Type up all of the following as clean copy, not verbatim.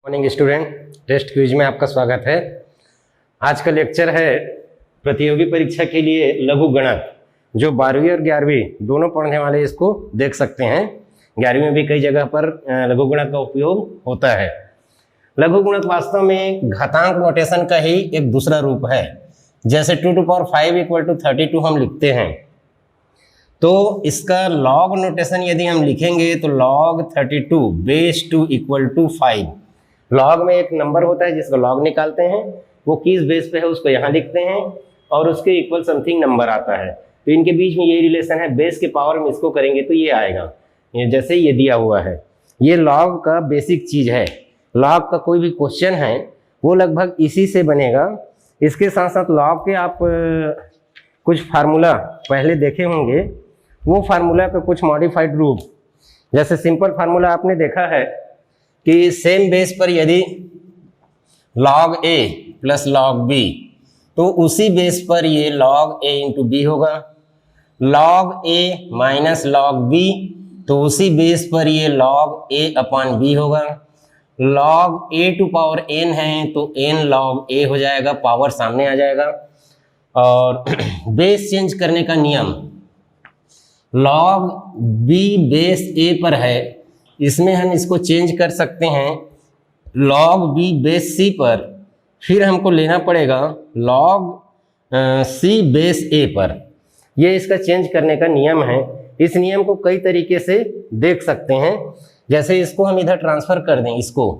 Morning student, test quiz में आपका स्वागत है। आज का लेक्चर है प्रतियोगी परीक्षा के लिए लघु गणक, जो 12वीं और 11वीं दोनों पढ़ने वाले इसको देख सकते हैं। 11वीं में भी कई जगह पर लघु गणक का उपयोग होता है। लघु गुणक वास्तव में घातांक नोटेशन का ही एक दूसरा रूप है। जैसे 2 to power 5 = 32 हम लिखते हैं, तो इसका लॉग नोटेशन यदि हम लिखेंगे तो log 32 base 2 = 5। लॉग में एक नंबर होता है जिसका लॉग निकालते हैं, वो किस बेस पे है उसको यहाँ लिखते हैं और उसके इक्वल समथिंग नंबर आता है। तो इनके बीच में ये रिलेशन है, बेस के पावर में इसको करेंगे तो ये आएगा। ये जैसे ये दिया हुआ है, ये लॉग का बेसिक चीज़ है। लॉग का कोई भी क्वेश्चन है वो लगभग इसी से बनेगा। इसके साथ साथ लॉग के आप कुछ फार्मूला पहले देखे होंगे, वो फार्मूला का कुछ मॉडिफाइड रूप, जैसे सिंपल फार्मूला आपने देखा है कि सेम बेस पर यदि log a plus log b, तो उसी बेस पर ये log a × b होगा। log a minus log b, तो उसी बेस पर ये log a/b होगा। log a to power n है तो n log a हो जाएगा, पावर सामने आ जाएगा। और बेस चेंज करने का नियम, log b बेस a पर है, इसमें हम इसको चेंज कर सकते हैं log b बेस c पर, फिर हमको लेना पड़ेगा log c बेस a पर। ये इसका चेंज करने का नियम है। इस नियम को कई तरीके से देख सकते हैं। जैसे इसको हम इधर ट्रांसफर कर दें इसको,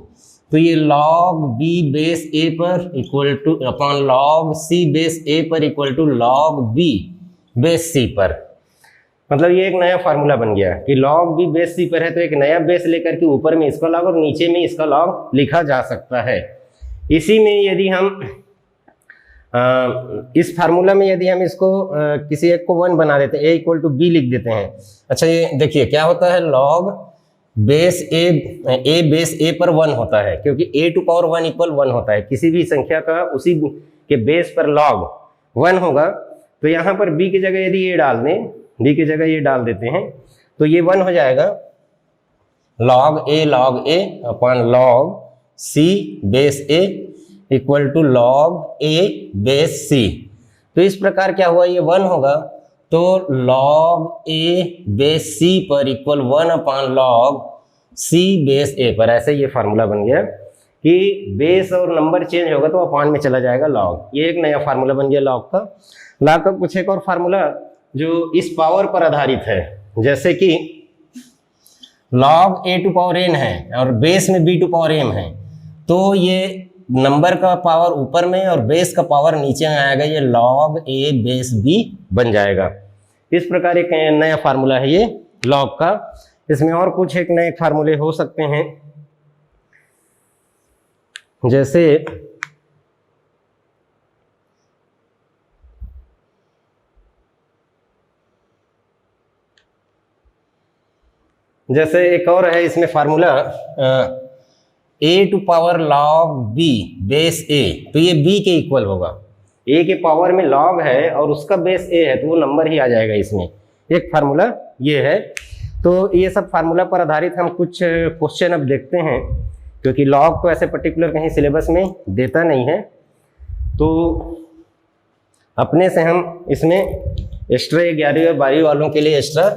तो ये log b बेस a पर equal to upon log c base a पर equal to log b base c पर। मतलब ये एक नया फार्मूला बन गया कि log b बेस c पर है तो एक नया बेस लेकर के ऊपर में इसका log और नीचे में इसका log लिखा जा सकता है। इसी में यदि हम इस फार्मूला में यदि हम इसको किसी एक को 1 बना देते हैं, a = b लिख देते हैं। अच्छा, ये देखिए क्या होता है, log base a base a पर 1 होता है, क्योंकि a टू पावर 1 = 1 होता है। किसी भी संख्या का उसी के बेस पर log 1 होगा। तो यहाँ पर b की जगह यदि a डाल दें, b की जगह ये डाल देते हैं, तो ये 1 हो जाएगा log a upon log c base a equal to log a base c। तो इस प्रकार क्या हुआ, ये 1 होगा तो log a बेस c पर equal 1 upon log c base a पर। ऐसे ये फार्मूला बन गया कि बेस और नंबर चेंज होगा तो अपॉन में चला जाएगा log। ये एक नया फार्मूला बन गया log का। log का कुछ एक और फार्मूला जो इस पावर पर आधारित है, जैसे कि log a to power n है और बेस में b टू पावर m है, तो ये नंबर का पावर ऊपर में और बेस का पावर नीचे में आएगा, ये log a बेस b बन जाएगा। इस प्रकार एक नया फार्मूला है ये log का। इसमें और कुछ एक नए फार्मूले हो सकते हैं, जैसे एक और है इसमें formula a to power log b base a, तो ये b के इक्वल होगा। a के पावर में log है और उसका बेस a है, तो वो नंबर ही आ जाएगा इसमें। एक फार्मूला ये है। तो ये सब फार्मूला पर आधारित हम कुछ क्वेश्चन अब देखते हैं, क्योंकि log तो ऐसे पर्टिकुलर कहीं सिलेबस में देता नहीं है, तो अपने से हम इसमें एक्स्ट्रा 11वीं और 12वीं वालों के लिए एक्स्ट्रा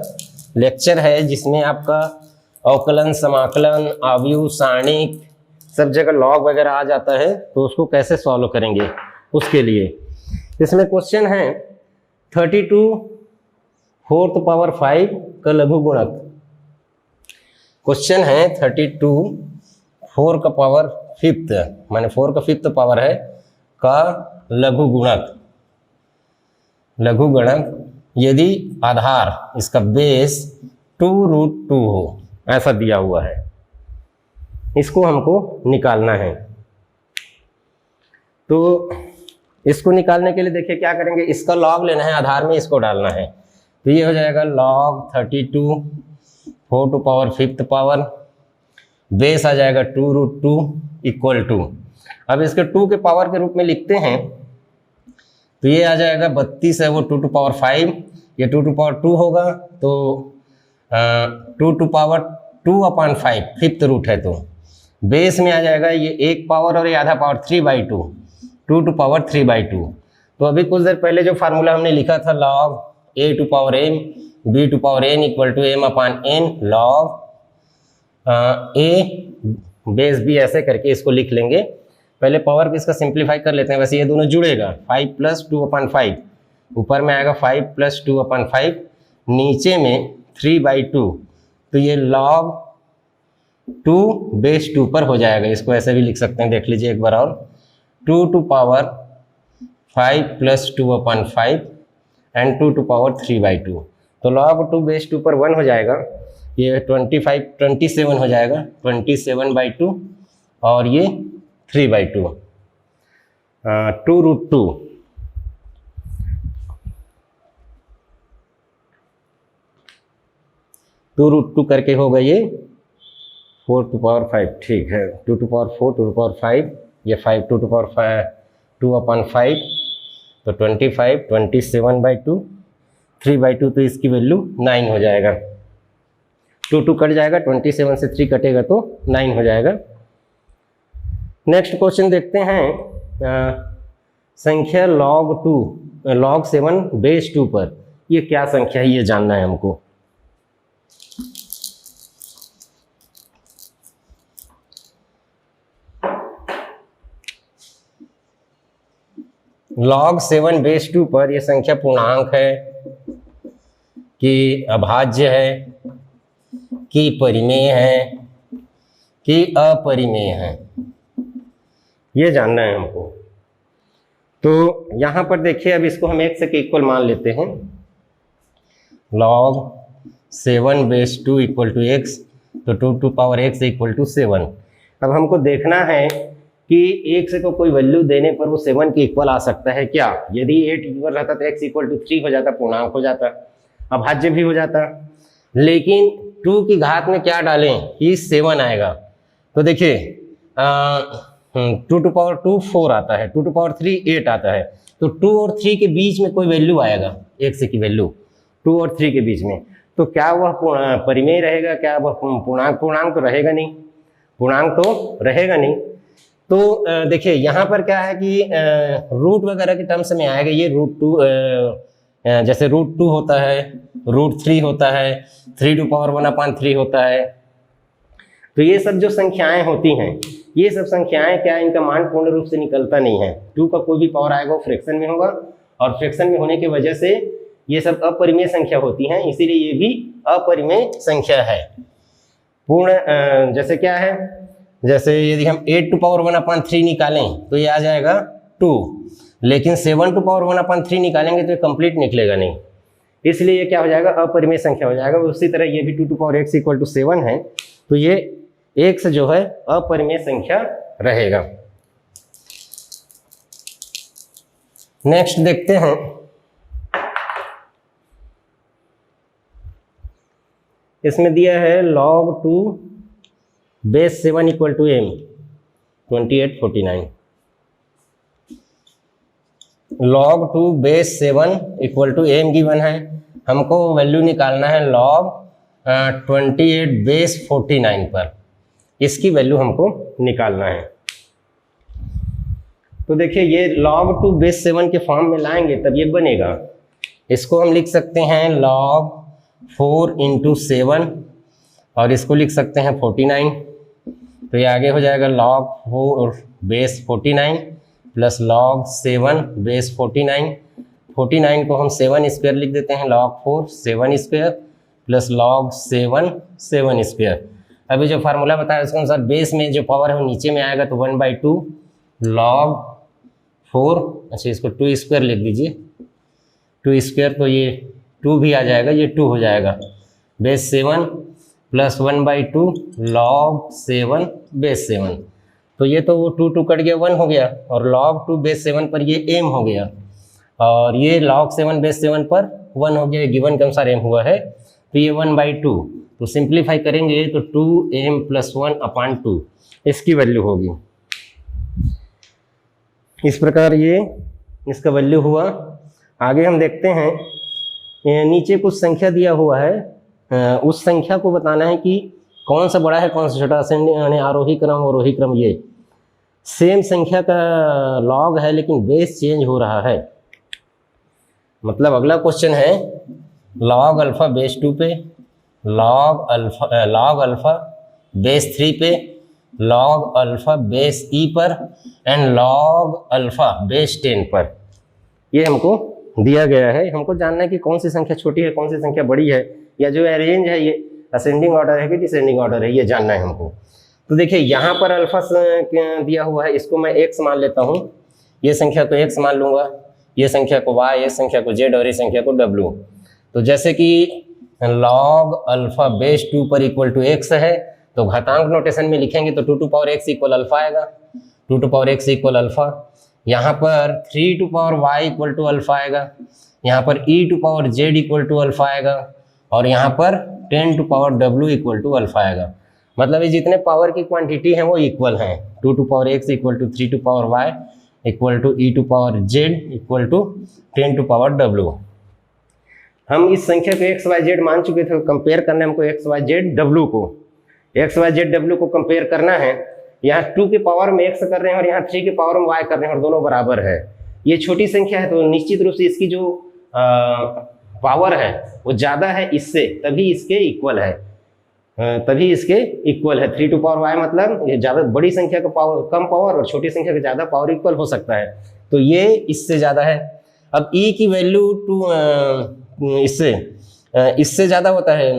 लेक्चर है, जिसमें आपका अवकलन, समाकलन, आव्यूह, सारणिक सब जगह लॉग वगैरह आ जाता है। तो उसको कैसे सॉल्व करेंगे उसके लिए इसमें क्वेश्चन है 32 4th पावर 5 का लघु गुणक। क्वेश्चन है 32 4 का पावर 5th, माने 4 का 5th पावर है का लघु गुणक। लघु गणक यदि आधार इसका बेस 2√2 हो, ऐसा दिया हुआ है, इसको हमको निकालना है। तो इसको निकालने के लिए देखिए क्या करेंगे, इसका लॉग लेना है, आधार में इसको डालना है। तो ये हो जाएगा log 32 4 to power 5th power, base आ जाएगा 2√2 इक्वल टू, अब इसके 2 के पावर के रूप में लिखते हैं तो ये आ जाएगा 32 है वो 2 टू पावर 5, ये 2 टू पावर 2 होगा तो 2 टू पावर 2/5 5th रूट है, तो बेस में आ जाएगा ये 1 पावर और ये आधा पावर 3/2, 2 टू पावर 3/2। तो अभी कुछ देर पहले जो फार्मूला हमने लिखा था log a to power m b to power n equal to m/n log a base b, ऐसे करके इसको लिख लेंगे। पहले पावर को इसका सिंप्लीफाई कर लेते हैं। वैसे ये दोनों जुड़ेगा 5 + 2/5, ऊपर में आएगा 5 + 2/5, नीचे में 3/2, तो ये log 2 बेस 2 पर हो जाएगा। इसको ऐसे भी लिख सकते हैं, देख लीजिए एक बार और, 2 to power 5 + 2/5 and 2 to power 3/2। तो log 2 बेस 2 पर 1 हो जाएगा, ये 27 हो जाएगा, 27/2 और ये 3/2, 2√2। टू रूट टू करके होगा ये 4 टू पावर 5, ठीक है, 2 टू पावर 4, 2 टू पावर 5, ये 5 2 टू पावर 5 2/5, तो 25, 27/2, 3/2, तो इसकी वैल्यू 9 हो जाएगा। 2 कट जाएगा, 27 से 3 कटेगा तो 9 हो जाएगा। नेक्स्ट क्वेश्चन देखते हैं। संख्या log 7 बेस 2 पर, ये क्या संख्या है ये जानना है हमको। log 7 बेस 2 पर यह संख्या पूर्णांक है कि अभाज्य है कि परिमेय है कि अपरिमेय है, ये जानना है हमको। तो यहाँ पर देखिए, अब इसको हम x के इक्वल मान लेते हैं। log 7 base 2 equal to x, तो 2 to power x equal to 7। अब हमको देखना है कि x को कोई वैल्यू देने पर वो 7 के इक्वल आ सकता है क्या। यदि 8 इक्वल रहता तो x इक्वल टू 3 हो जाता, पूर्णांक हो जाता, अभाज्य भी हो जाता। लेकिन 2 की घात में क्या डालें कि 7 आएगा। तो देखिए 2 टू पावर 2 4 आता है, 2 टू पावर 3 8 आता है, तो 2 और 3 के बीच में कोई वैल्यू आएगा, x की वैल्यू 2 और 3 के बीच में, तो क्या वह परिमेय रहेगा, क्या वह पूर्णांक तो रहेगा नहीं, पूर्णांक तो रहेगा नहीं। तो देखिए यहाँ पर क्या है कि रूट वगैरह के टर्म्स में आएगा ये √2, जैसे √2 होता है, √3 होता है, 3 टू पावर 1/3 होता है। तो ये सब जो संख्याएं होती हैं, ये सब संख्याएं क्या, इनका मान पूर्ण रूप से निकलता नहीं है। 2 का कोई भी पावर आएगा वो फ्रैक्शन में होगा, और फ्रैक्शन में होने की वजह से ये सब अपरिमेय संख्या होती हैं, इसीलिए ये भी अपरिमेय संख्या है। पूर्ण जैसे क्या है, जैसे यदि हम 8 टू पावर 1/3 निकालें तो ये आ जाएगा 2, लेकिन 7 टू पावर 1/3 निकालेंगे तो ये कंप्लीट निकलेगा नहीं, इसलिए ये क्या हो जाएगा, अपरिमेय संख्या हो जाएगा। उसी तरह ये भी 2 to power x equal to 7 है, तो ये x जो है अपरिमेय संख्या रहेगा। नेक्स्ट देखते हैं। इसमें दिया है log 2 base 7 equal to m 2849। log 2 base 7 equal to m given है, हमको वैल्यू निकालना है log 28 बेस 49 पर, इसकी वैल्यू हमको निकालना है। तो देखिए ये log 2 बेस 7 के फॉर्म में लाएंगे तब ये बनेगा। इसको हम लिख सकते हैं log 4 इंटू 7, और इसको लिख सकते हैं 49, तो ये आगे हो जाएगा log 4 base 49 plus log 7 base 49। 49 को हम 7 स्क्वायर लिख देते हैं, log 4 7 square plus log 7 7 square. अभी जो फार्मूला बताया उसके अनुसार बेस में जो पावर है वो नीचे में आएगा, तो 1/2 log 4, अच्छा इसको 2 स्क्वायर लिख दीजिए, 2 स्क्वायर, तो ये 2 भी आ जाएगा, ये 2 हो जाएगा, बेस 7 प्लस 1/2 log 7 बेस 7। तो ये तो वो 2 कट गया, 1 हो गया, और log 2 बेस 7 पर ये m हो गया, और ये log 7 बेस 7 पर 1 हो गया, गिवन के अनुसार m हुआ है, तो ये 1/2। तो सिंप्लीफाई करेंगे तो 2m + 1/2 इसकी वैल्यू होगी। इस प्रकार ये इसका वैल्यू हुआ। आगे हम देखते हैं, नीचे कुछ संख्या दिया हुआ है, उस संख्या को बताना है कि कौन सा बड़ा है कौन सा छोटा, असेंडिंग यानी आरोही क्रम अवरोही क्रम, ये सेम संख्या का लॉग है लेकिन बेस चेंज हो रहा है। मतलब अगला क्वेश्चन है लॉग अल्फा बेस 2 पे, लॉग अल्फा बेस 3 पे, लॉग अल्फा बेस ई पर एंड लॉग अल्फा बेस 10 पर। ये हमको दिया गया है। हमको जानना है कि कौन सी संख्या छोटी है कौन सी संख्या बड़ी है, या जो अरेंज है ये असेंडिंग ऑर्डर है कि डिसेंडिंग ऑर्डर है, ये जानना है हमको। तो देखिए यहाँ पर अल्फा दिया हुआ है, इसको मैं x मान लेता हूँ, ये संख्या को x मान लूँगा, ये संख्या को y, ये संख्या को z और ये संख्या को w। तो जैसे कि log अल्फा बेस 2 पर इक्वल टू x है, तो घातांक नोटेशन में लिखेंगे तो 2 to power x equal alpha आएगा, 2 to power x equal alpha. यहाँ पर 3 to power y equal to alpha आएगा, यहाँ पर e to power z equal to alpha आएगा, और यहाँ पर 10 to power w equal to alpha आएगा। मतलब ये जितने पावर की क्वांटिटी हैं वो इक्वल हैं। 2 to power x equal to 3 to power y equal to e to power z equal to 10 to power w। हम इस संख्या को x y z मान चुके थे, कंपेयर करना है हमको x y z w को, x y z w को कंपेयर करना है। यहाँ 2 के पावर में x कर रहे हैं और यहाँ 3 के पावर में y कर रहे हैं और दोनों बराबर है। ये छोटी संख्या है तो निश्चित रूप से इसकी जो पावर है वो ज़्यादा है इससे, तभी इसके इक्वल है, तभी इसके इक्वल है। 3 टू पावर y मतलब ये ज़्यादा बड़ी संख्या का पावर कम पावर और छोटी संख्या का ज़्यादा पावर इक्वल हो सकता है, तो ये इससे ज़्यादा है। अब e की वैल्यू इससे ज़्यादा होता है,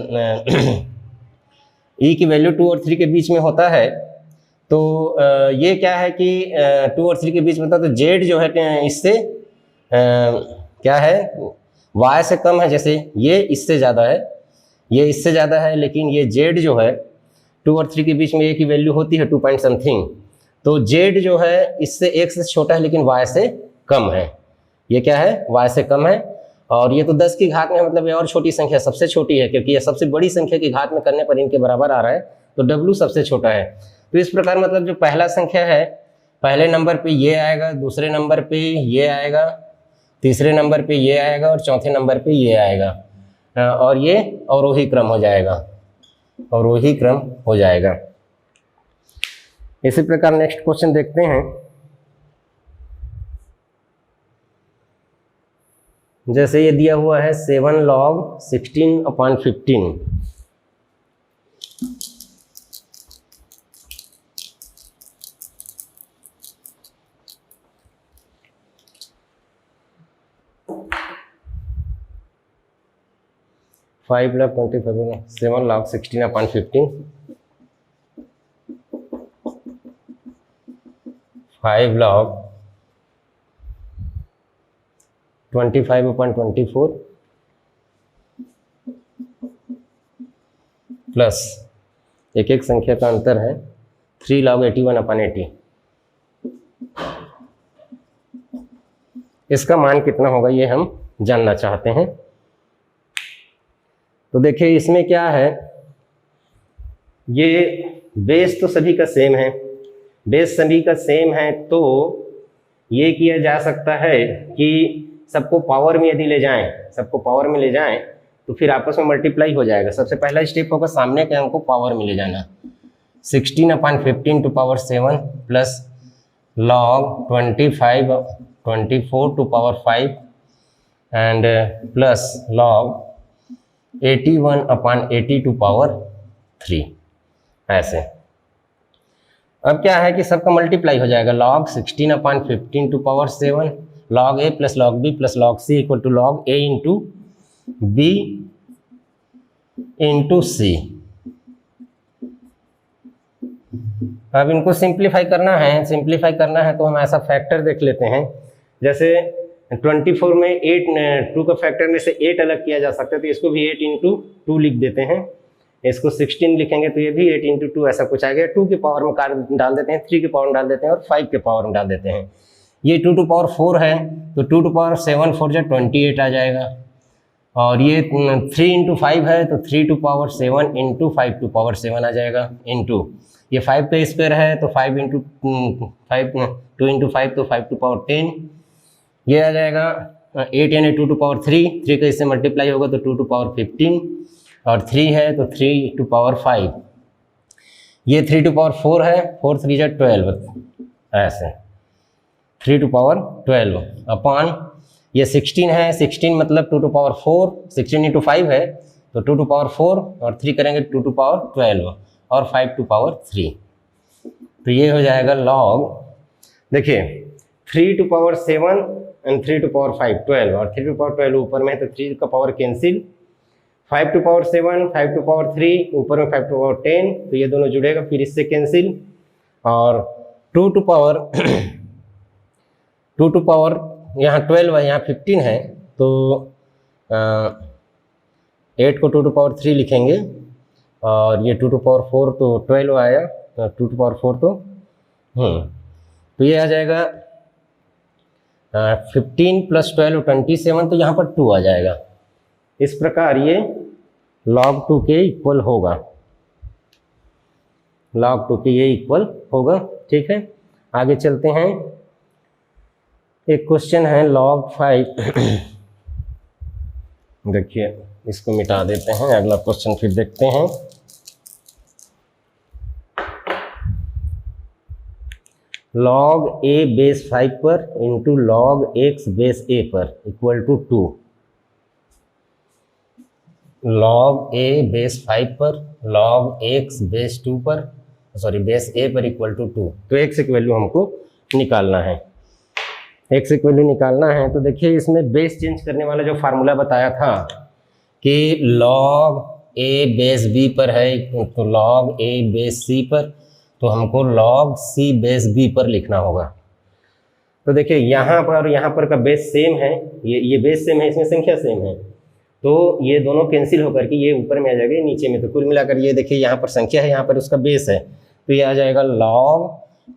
e की वैल्यू 2 और 3 के बीच में होता है, तो ये क्या है कि 2 और 3 के बीच में होता है, तो z जो है इससे क्या है y से कम है। जैसे ये इससे ज़्यादा है, ये इससे ज़्यादा है, लेकिन ये z जो है 2 और 3 के बीच में a की वैल्यू होती है 2 पॉइंट समथिंग, तो z जो है इससे x से छोटा है लेकिन y से कम है। ये क्या है y से कम है, और ये तो 10 की घात में है, मतलब ये और छोटी संख्या सबसे छोटी है, क्योंकि ये सबसे बड़ी संख्या की घात में करने पर इनके बराबर आ रहा है, तो w सबसे छोटा है। तो इस प्रकार मतलब जो पहला संख्या है पहले नंबर पे ये आएगा, दूसरे नंबर पे ये आएगा, तीसरे नंबर पे ये आएगा और चौथे नंबर पे ये आएगा, और ये अवरोही क्रम हो जाएगा, अवरोही क्रम हो जाएगा। इसी प्रकार नेक्स्ट क्वेश्चन देखते हैं। जैसे ये दिया हुआ है 7 log 16/15, five log 25 7 log 16/15, 5 log 25/24 plus एक एक संख्या का अंतर है 3 log 81/80। इसका मान कितना होगा ये हम जानना चाहते हैं। तो देखिए इसमें क्या है, ये बेस तो सभी का सेम है, बेस सभी का सेम है, तो ये किया जा सकता है कि सबको पावर में यदि ले जाएं, सबको पावर में ले जाएं तो फिर आपस में मल्टीप्लाई हो जाएगा। सबसे पहला स्टेप होगा सामने के अंक को पावर में ले जाना, 16/15 to power 7 plus log 24 to power 5 and plus log 81/80 to power 3, ऐसे। अब क्या है कि सबका मल्टीप्लाई हो जाएगा, log 16/15 to power 7 log a plus log b plus log c equal to log a into b into c। अब इनको सिंप्लीफाई करना है तो हम ऐसा फैक्टर देख लेते हैं। जैसे 24 में 8 2 का फैक्टर में से 8 अलग किया जा सकता है, तो इसको भी 8 इंटू 2 लिख देते हैं। इसको 16 लिखेंगे तो ये भी 8 इंटू 2 ऐसा कुछ आएगा। 2 के पावर में डाल देते हैं, 3 के पावर में डाल देते हैं और 5 के पावर में डाल देते हैं। ये 2 टू पावर 4 है तो 2 टू पावर 7 4 जा 28 आ जाएगा, और ये 3 इंटू 5 है तो 3 to power 7 into 5 to power 7 आ जाएगा, इंटू ये 5 का स्क्वायर है तो 5 इंटू 5 2 इंटू 5 तो 5 टू पावर 10 ये आ जाएगा। 8 यानी 2 टू पावर 3 का इससे मल्टीप्लाई होगा तो 2 टू पावर 15, और 3 है तो 3 टू पावर 5 ये 3 टू पावर 4 है, 4 3 जा 12, ऐसे 3 टू पावर 12 अपॉन ये 16 है, 16 मतलब 2 टू पावर 4, 16 इंटू 5 है तो 2 टू पावर 4 और 3 करेंगे 2 टू पावर 12 और 5 टू पावर 3। तो ये हो जाएगा log, देखिए 3 to power 7 and 3 to power 5 12 और 3 टू पावर 12 ऊपर में है तो 3 का power cancel, 5 to power 7 5 to power 3 ऊपर में 5 टू पावर 10 तो ये दोनों जुड़ेगा, फिर इससे कैंसिल, और 2 टू पावर 2 टू पावर यहाँ 12 है, यहाँ 15 है तो 8 को 2 टू पावर 3 लिखेंगे और ये 2 टू पावर 4 तो 12 आया, 2 टू पावर 4 तो ये आ जाएगा 15 प्लस 12 27, तो यहाँ पर 2 आ जाएगा। इस प्रकार ये log 2 के इक्वल होगा, log 2 के ये इक्वल होगा। ठीक है, आगे चलते हैं। एक क्वेश्चन है log 5 देखिए इसको मिटा देते हैं, अगला क्वेश्चन फिर देखते हैं। log a बेस 5 पर into log x base a पर equal to 2। log a base 5 पर log x बेस 2 पर बेस a पर इक्वल टू 2, तो x की वैल्यू हमको निकालना है। x की वैल्यू निकालना है तो देखिए इसमें बेस चेंज करने वाला जो फार्मूला बताया था कि log a बेस b पर है तो log a बेस c पर, तो हमको log c बेस b पर लिखना होगा। तो देखिए यहाँ पर का बेस सेम है, ये बेस सेम है, इसमें संख्या सेम है, तो ये दोनों कैंसिल होकर के ये ऊपर में आ जाएगा, ये नीचे में, तो कुल मिलाकर ये देखिए यहाँ पर संख्या है, यहाँ पर उसका बेस है, तो ये आ जाएगा log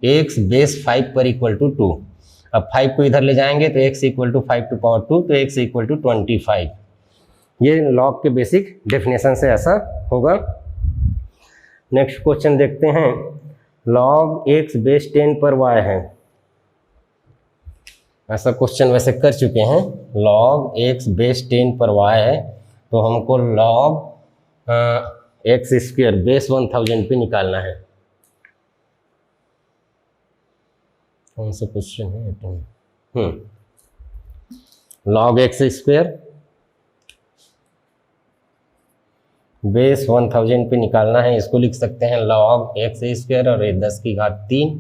x बेस 5 पर इक्वल टू 2। अब 5 को इधर ले जाएंगे तो x equal to 5 to power 2, तो x इक्वल टू 25। ये log के बेसिक डेफिनेशन से ऐसा होगा। नेक्स्ट क्वेश्चन देखते हैं। log x बेस 10 पर y है, ऐसा क्वेश्चन वैसे कर चुके हैं। log x बेस 10 पर y है तो हमको log x स्क्वायर बेस 1000 पे निकालना है। कौन सा क्वेश्चन है? log x स्क्वायर बेस 1000 पे निकालना है, इसको लिख सकते हैं log x स्क्वायर और ये 10 की घात 3,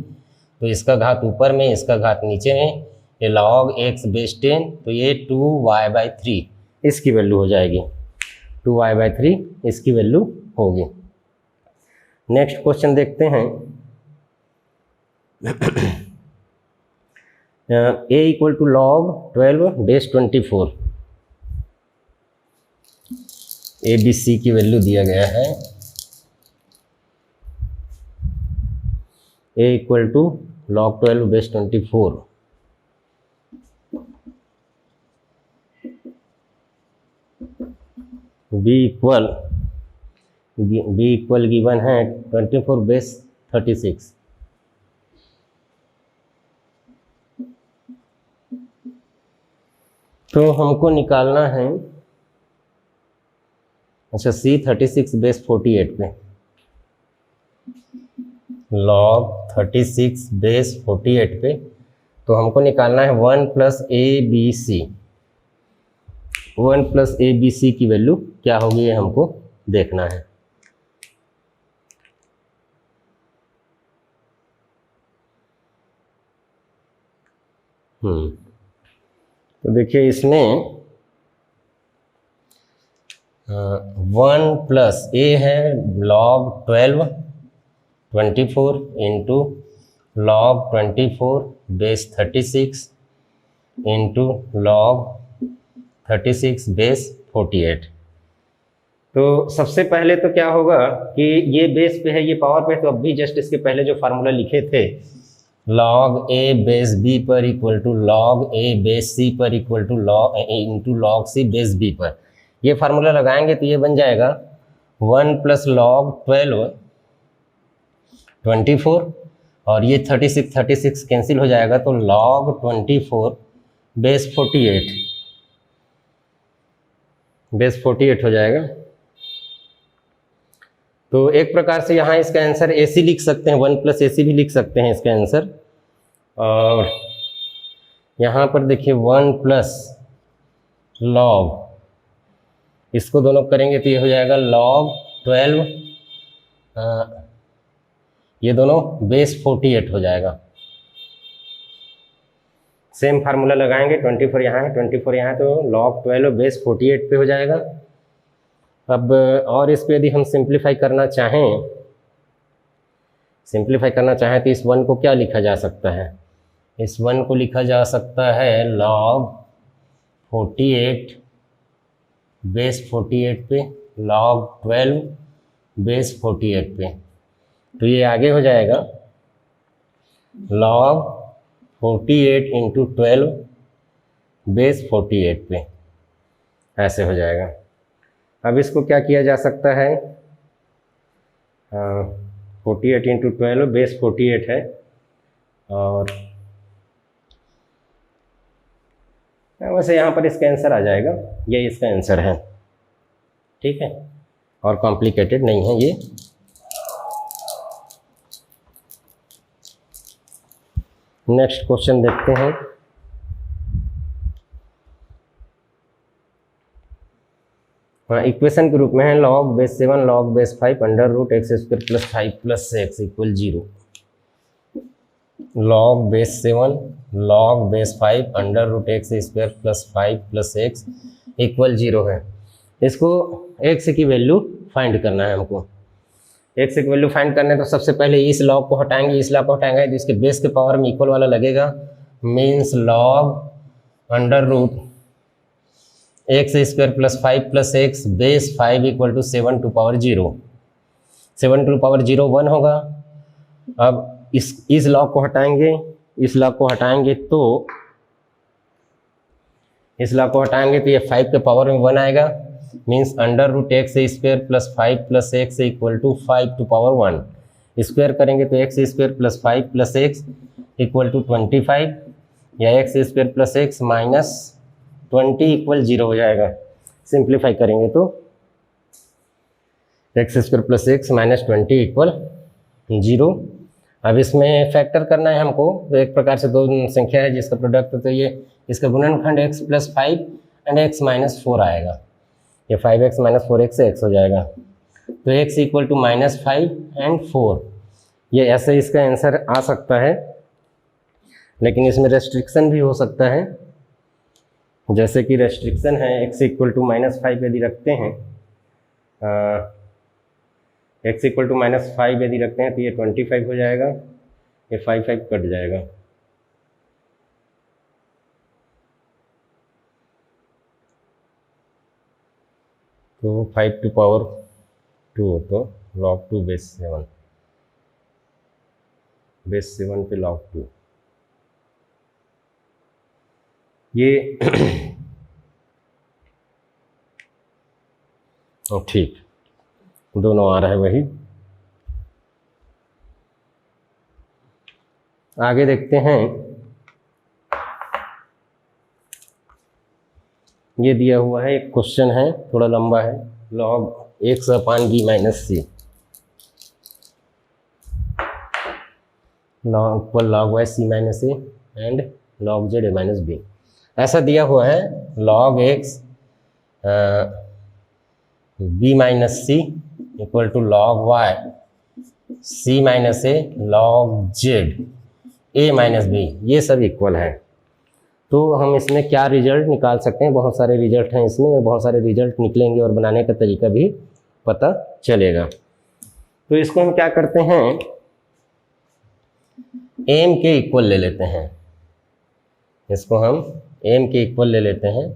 तो इसका घात ऊपर में इसका घात नीचे में, ये log x बेस 10 तो ये 2y/3 इसकी वैल्यू हो जाएगी, 2y/3 इसकी वैल्यू होगी। नेक्स्ट क्वेश्चन देखते हैं। a equal to log 12 base 24, A B C की वैल्यू दिया गया है। a equal to log 12 base 24, b equal given है 24 बेस 36। तो हमको निकालना है, अच्छा c 36 बेस 48 पे, log 36 बेस 48 पे, तो हमको निकालना है 1 plus A B C. 1 plus A B C की वैल्यू क्या होगी ये हमको देखना है। तो देखिए इसमें 1 प्लस ए है log 12 24 into log 24 base 36 into log 36 base 48। तो सबसे पहले तो क्या होगा कि ये बेस पे है, ये पावर पे है, तो अब भी जस्ट इसके पहले जो फार्मूला लिखे थे log a बेस b पर equal to log a base c पर equal to log into log c base b पर, ये फार्मूला लगाएंगे तो ये बन जाएगा 1 प्लस log 12 24 और ये 36 कैंसिल हो जाएगा, तो log 24 बेस 48 हो जाएगा। तो एक प्रकार से यहाँ इसका आंसर AC लिख सकते हैं, 1 + AC भी लिख सकते हैं इसका आंसर। और यहाँ पर देखिए 1 + log, इसको दोनों करेंगे तो ये हो जाएगा log 12, ये दोनों बेस 48 हो जाएगा। सेम फार्मूला लगाएंगे, 24 यहाँ है, 24 यहाँ है, तो log 12 बेस 48 पे हो जाएगा। अब और इसको यदि हम सिंप्लीफाई करना चाहें तो इस 1 को क्या लिखा जा सकता है? इस 1 को लिखा जा सकता है log 48 बेस 48 पे, log 12 बेस 48 पे। तो ये आगे हो जाएगा log 48 × 12 बेस 48 पे, ऐसे हो जाएगा। अब इसको क्या किया जा सकता है? 48 × 12 बेस 48 है, और वैसे यहाँ पर इसका आंसर आ जाएगा, ये इसका आंसर है, ठीक है, और कॉम्प्लिकेटेड नहीं है ये। नेक्स्ट क्वेश्चन देखते हैं। हाँ, इक्वेशन के रूप में है log base 7 log base 5 √x² + 5 + x = 0। log base 7 log base 5 √x² + 5 + x = 0 है। इसको x की वैल्यू फाइंड करना है हमको। x की वैल्यू फाइंड करना है तो सबसे पहले इस log को हटाएंगे, इस log को हटाएंगे तो इसके बेस के पावर में इक्वल वाला लगेगा, means log √x² + 5 + x base 5 = 7 to power 0। 7 to power 0 1 होगा। अब इस log को हटाएंगे, इस log को हटाएंगे तो ये 5 के पावर में 1 आएगा, means √x² + 5 + x = 5 to power 1। Square करेंगे तो x² + 5 + x = 25, या x² + x - 20 = 0 हो जाएगा। सिंप्लीफाई करेंगे तो x² + x - 20 = 0। अब इसमें फैक्टर करना है हमको, तो एक प्रकार से दो संख्या है जिसका प्रोडक्ट, तो ये इसका गुणनखंड x + 5 and x - 4 आएगा। ये 5x - 4x से x हो जाएगा, तो x = -5 and 4। ये ऐसे इसका आंसर आ सकता है, लेकिन इसमें रेस्ट्रिक्शन भी हो सकता है। जैसे कि रेस्ट्रिक्शन है x = -5 यदि रखते हैं, x = -5 यदि रखते हैं तो ये 25 हो जाएगा, ये 5 कट जाएगा। तो 5 to power 2 तो log 2 बेस 7 पे log 2, ये ठीक दोनों आ रहा है वही। आगे देखते हैं, ये दिया हुआ है एक क्वेश्चन है, थोड़ा लंबा है, log x/b - c log y c - a and log z a - b, ऐसा दिया हुआ है। log x b - c = log y c - a log z a - b, ये सब इक्वल है। तो हम इसमें क्या रिजल्ट निकाल सकते हैं? बहुत सारे रिजल्ट हैं इसमें, बहुत सारे रिजल्ट निकलेंगे और बनाने का तरीका भी पता चलेगा। तो इसको हम क्या करते हैं, m के इक्वल ले लेते हैं, इसको हम m के इक्वल ले लेते हैं।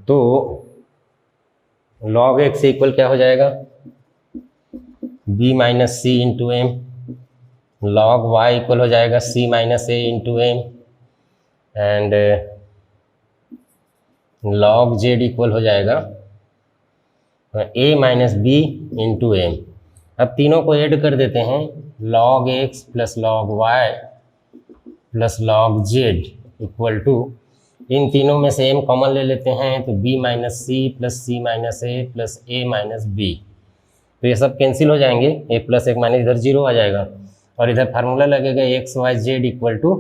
तो log x इक्वल क्या हो जाएगा? b - c × m, log y equal हो जाएगा c - a × m, and log z equal हो जाएगा a - b × m। अब तीनों को ऐड कर देते हैं, log x + log y + log z = इन तीनों में से m कॉमन ले लेते हैं, तो b - c + c - a + a - b तो ये सब कैंसिल हो जाएंगे, ए प्लस एक माइनस इधर जीरो आ जाएगा और इधर फार्मूला लगेगा X Y Z equal to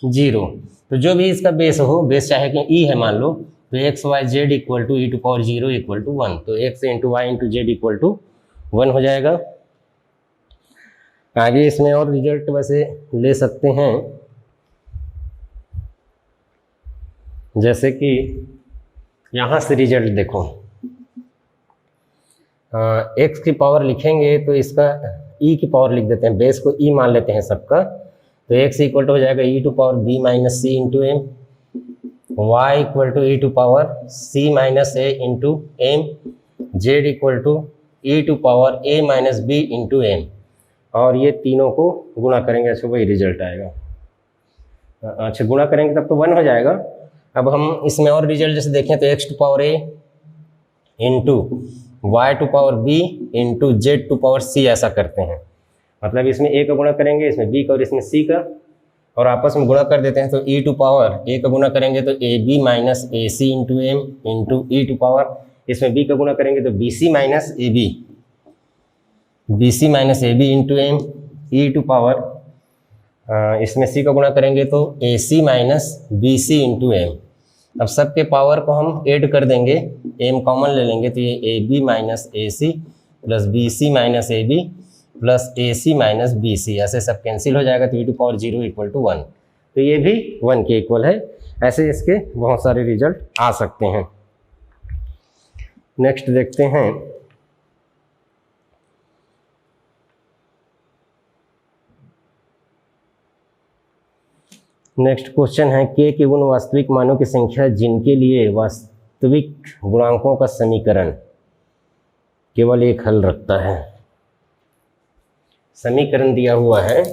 zero. तो जो भी इसका बेस हो, बेस चाहे कि ई है मान लो, तो x Y Z equal to e to power zero equal to one, तो x into y into z equal to one हो जाएगा। आगे इसमें और रिजल्ट वैसे ले सकते हैं, जैसे कि यहाँ से रिजल्ट देखो, एक्स की पावर लिखेंगे तो इसका ई की पावर लिख देते हैं, बेस को ई मान लेते हैं सबका, तो एक्स इक्वल टू हो जाएगा e to power b minus c into m, y equal to e to power c minus a into m, z equal to e to power a minus b into m, और ये तीनों को गुणा करेंगे, अच्छा वही रिजल्ट आएगा। अच्छा गुणा करेंगे तब तो वन हो जाएगा। अब हम इसमें और रिजल्ट जैसे देखें तो x to power a into y to power b into z to power c ऐसा करते हैं, मतलब इसमें ए का गुणा करेंगे, इसमें बी का और इसमें सी का, और आपस में गुणा कर देते हैं। तो ई टू पावर ए का गुणा करेंगे तो A B minus A C into M into E to power, इसमें बी का गुणा करेंगे तो B C minus A B, B C minus A B into M, E to power इसमें सी का गुणा करेंगे तो A C minus B C into M. अब सबके पावर को हम ऐड कर देंगे, एम कॉमन ले लेंगे तो ये a B minus A c plus b C minus A b plus a C minus B c, ऐसे सब कैंसिल हो जाएगा तो e to power zero equal to one, तो ये भी वन के इक्वल है। ऐसे इसके बहुत सारे रिजल्ट आ सकते हैं। नेक्स्ट देखते हैं, नेक्स्ट क्वेश्चन है के उन वास्तविक मानों की संख्या जिनके लिए वास्तविक गुणांकों का समीकरण केवल एक हल रखता है। समीकरण दिया हुआ है,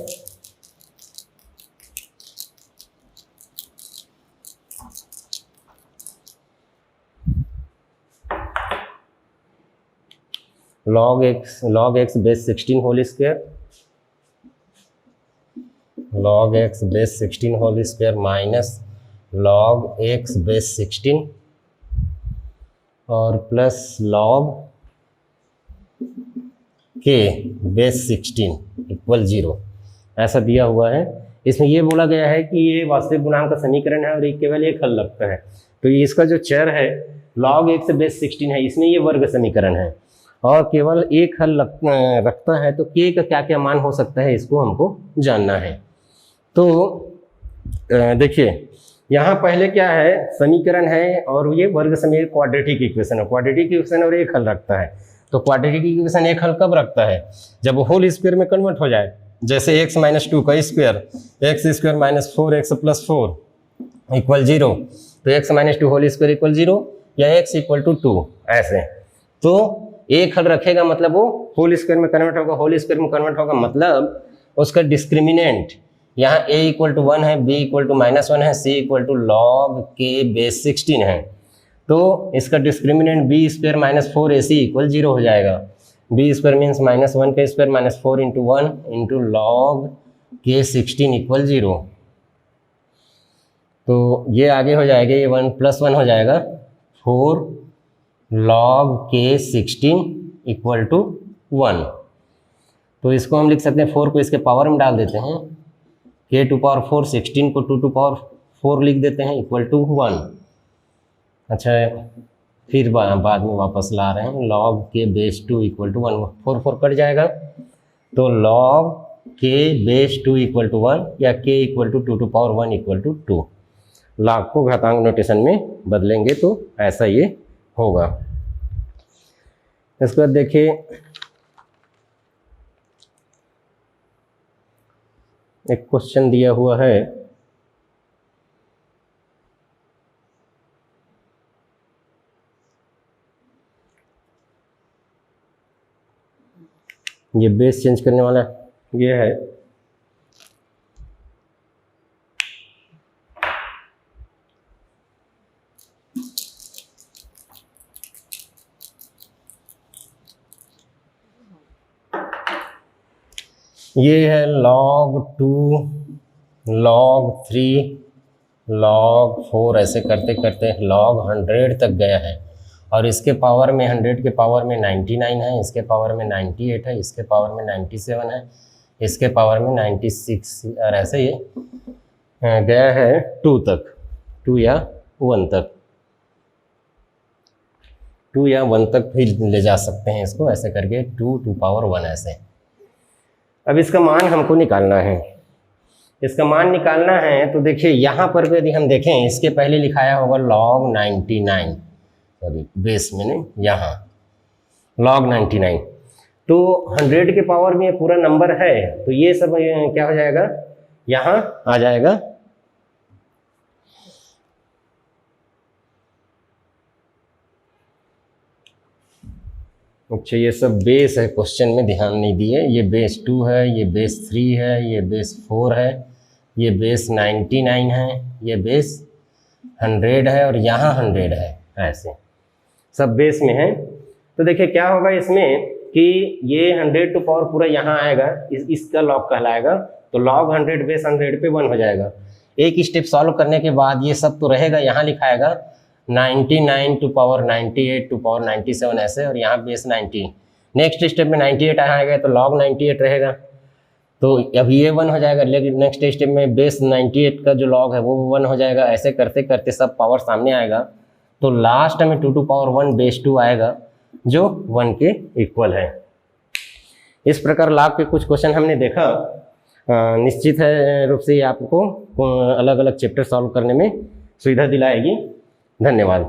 log x base 16 whole square, log x base 16 whole square minus log x base 16 और plus log k base 16 equal 0, ऐसा दिया हुआ है। इसमें ये बोला गया है कि ये वास्तविक गुणांक का समीकरण है और ये केवल एक हल रखता है। तो इसका जो चर है log x बेस 16 है, इसमें ये वर्ग समीकरण है और केवल एक हल रखता है, तो k का क्या क्या मान हो सकता है इसको हमको जानना है। तो देखिए यहाँ पहले क्या है, समीकरण है और ये वर्ग समीकरण क्वाड्रेटिक इक्वेशन है, क्वाड्रेटिक इक्वेशन और एक हल रखता है। तो क्वाड्रेटिक इक्वेशन एक हल कब रखता है, जब होल स्क्वायर में कन्वर्ट हो जाए, जैसे x माइनस टू का square, X square minus four X plus four equal 0, तो x minus two whole square equal 0 या x इक्वल टू 2, ऐसे। तो एक हल रखेगा मतलब वो होल स्क्वायर में कन्वर्ट होगा, होल स्क्वायर में कन्वर्ट होगा मतलब उसका डिस्क्रिमिनेंट यहाँ a इक्वल टू 1 है, b इक्वल टू -1 है, c equal to log k base 16 है। तो इसका discriminant b square minus 4ac equal 0 हो जाएगा। b स्क्वायर मीन्स -1 का square minus 4 into 1 into log k 16 equal 0। तो ये आगे हो जाएगा, ये 1 प्लस 1 हो जाएगा, 4 log k 16 इक्वल टू 1। तो इसको हम लिख सकते हैं, 4 को इसके पावर में डाल देते हैं, k टू पावर 4, 16 को 2 टू पावर 4 लिख देते हैं इक्वल टू 1। अच्छा फिर बाद में वापस ला रहे हैं, log k base 2 equal to 1, 4 4 cut जाएगा, तो log k base 2 equal to 1 या k equal to 2 to power 1 equal to 2। log को घातांक नोटेशन में बदलेंगे तो ऐसा ये होगा। इसके बाद देखिए एक क्वेश्चन दिया हुआ है, ये बेस चेंज करने वाला ये है, ये है log 2, log 3, log 4, ऐसे करते करते log 100 तक गया है और इसके पावर में 100 के पावर में 99 है, इसके पावर में 98 है, इसके पावर में 97 है, इसके पावर में 96 और ऐसे ही गया है 2 तक, 2 या 1 तक, 2 या 1 तक भी ले जा सकते हैं इसको, ऐसे करके 2 पावर 1 ऐसे। अब इसका मान हमको निकालना है, इसका मान निकालना है तो देखिए यहाँ पर भी यदि हम देखें, इसके पहले लिखाया होगा log 99, सॉरी बेस में नहीं, यहाँ log 99, तो 100 के पावर में ये पूरा नंबर है, तो ये सब क्या हो जाएगा, यहाँ आ जाएगा। अच्छा, ये सब बेस है, क्वेश्चन में ध्यान नहीं दिए, ये बेस 2 है, ये बेस 3 है, ये बेस 4 है, ये बेस 99 है, ये बेस 100 है और यहाँ 100 है, ऐसे सब बेस में है। तो देखिए क्या होगा इसमें कि ये 100 टू पावर पूरा यहाँ आएगा, इसका लॉग कहलाएगा, तो log 100 बेस 100 पे 1 हो जाएगा। एक स्टेप सॉल्व करने के बाद ये सब तो रहेगा, यहाँ लिखाएगा 99 टू पावर 98 टू पावर 97 ऐसे, और यहाँ बेस 90, नेक्स्ट स्टेप में 98 आएगा तो log 98 रहेगा, तो अब ये 1 हो जाएगा, लेकिन नेक्स्ट स्टेप में बेस 98 का जो log है वो 1 हो जाएगा। ऐसे करते करते सब पावर सामने आएगा, तो लास्ट में 2 टू पावर 1 बेस 2 आएगा जो 1 के इक्वल है। इस प्रकार log के कुछ क्वेश्चन हमने देखा। निश्चित है रूप से ये आपको अलग अलग चैप्टर सॉल्व करने में सुविधा दिलाएगी। धन्यवाद।